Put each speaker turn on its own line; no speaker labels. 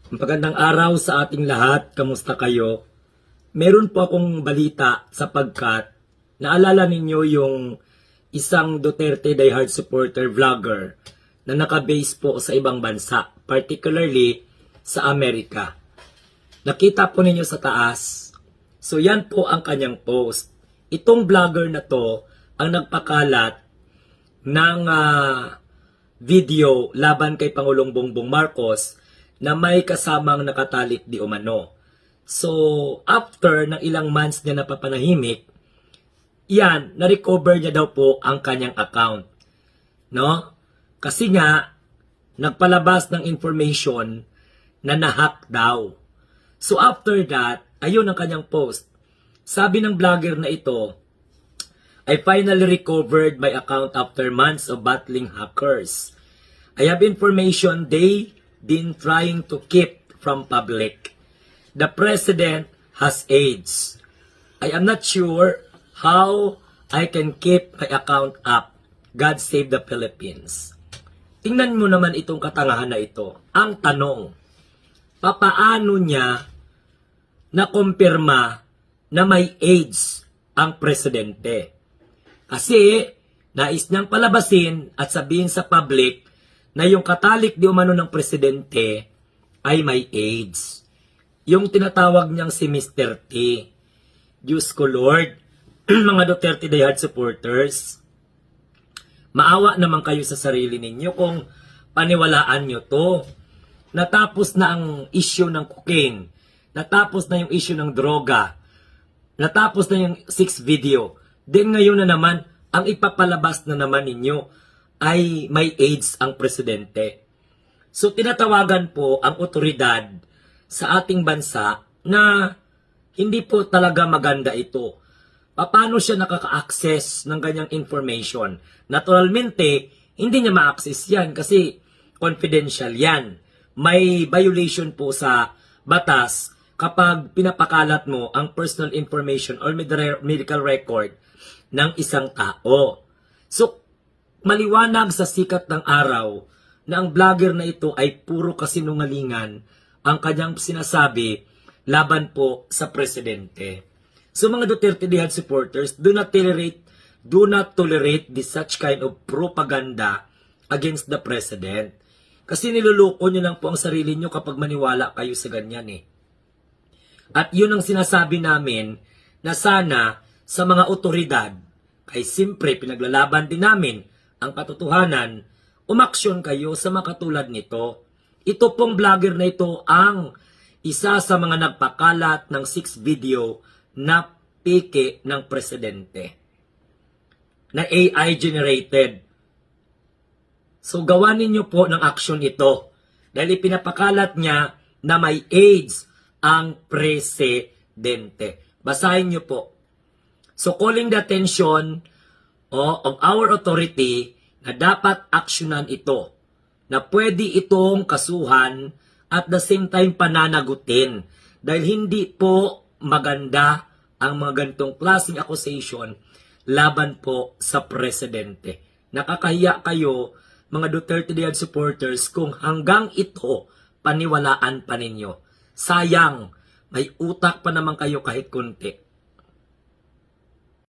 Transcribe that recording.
Magandang araw sa ating lahat. Kamusta kayo? Meron po akong balita sapagkat naalala ninyo yung isang Duterte diehard supporter vlogger na nakabase po sa ibang bansa, particularly sa Amerika. Nakita po ninyo sa taas. So yan po ang kanyang post. Itong vlogger na to ang nagpakalat ng video laban kay Pangulong Bongbong Marcos na may kasamang nakatalik di umano. So, after ng ilang months niya napapanahimik, yan, na-recover niya daw po ang kanyang account. No? Kasi nga, nagpalabas ng information na nahack daw. So, after that, ayun ang kanyang post. Sabi ng vlogger na ito, I finally recovered my account after months of battling hackers. I have information they been trying to keep from public. The president has AIDS. I am not sure how I can keep my account up. God save the Philippines. Tingnan mo naman itong katangahan na ito. Ang tanong, papaano niya nakumpirma na may AIDS ang presidente? Kasi nais niyang palabasin at sabihin sa public na yung katalik di umano ng presidente ay may AIDS. Yung tinatawag niyang si Mr. T. Diyos ko Lord, mga Duterte diehard supporters, maawa naman kayo sa sarili ninyo kung paniwalaan nyo to. Natapos na ang issue ng cocaine, natapos na yung issue ng droga, natapos na yung 6 video, then ngayon na naman, ang ipapalabas na naman ninyo ay may AIDS ang presidente. So tinatawagan po ang otoridad sa ating bansa na hindi po talaga maganda ito. Paano siya nakaka-access ng ganyang information? Naturalmente, hindi niya ma-access yan kasi confidential yan. May violation po sa batas kapag pinapakalat mo ang personal information or medical record ng isang tao. So, maliwanag sa sikat ng araw na ang vlogger na ito ay puro kasinungalingan ang kanyang sinasabi laban po sa presidente. So mga Duterte diehard supporters, do not tolerate this such kind of propaganda against the president. Kasi niluloko nyo lang po ang sarili nyo kapag maniwala kayo sa ganyan eh. At yun ang sinasabi namin na sana sa mga otoridad, kay simpre pinaglalaban din namin ang katotohanan, umaksyon kayo sa makatulad nito. Ito pong vlogger na ito ang isa sa mga nagpakalat ng 6 video na peke ng presidente. Na AI generated. So gawa ninyo po ng aksyon ito. Dahil ipinapakalat niya na may AIDS ang presidente. Basahin niyo po. So calling the attention of our authority na dapat aksyonan ito, na pwede itong kasuhan at the same time pananagutin dahil hindi po maganda ang mga ganitong klaseng accusation laban po sa presidente. Nakakahiya kayo mga Duterte diehard supporters kung hanggang ito paniwalaan pa ninyo. Sayang, may utak pa naman kayo kahit kunti.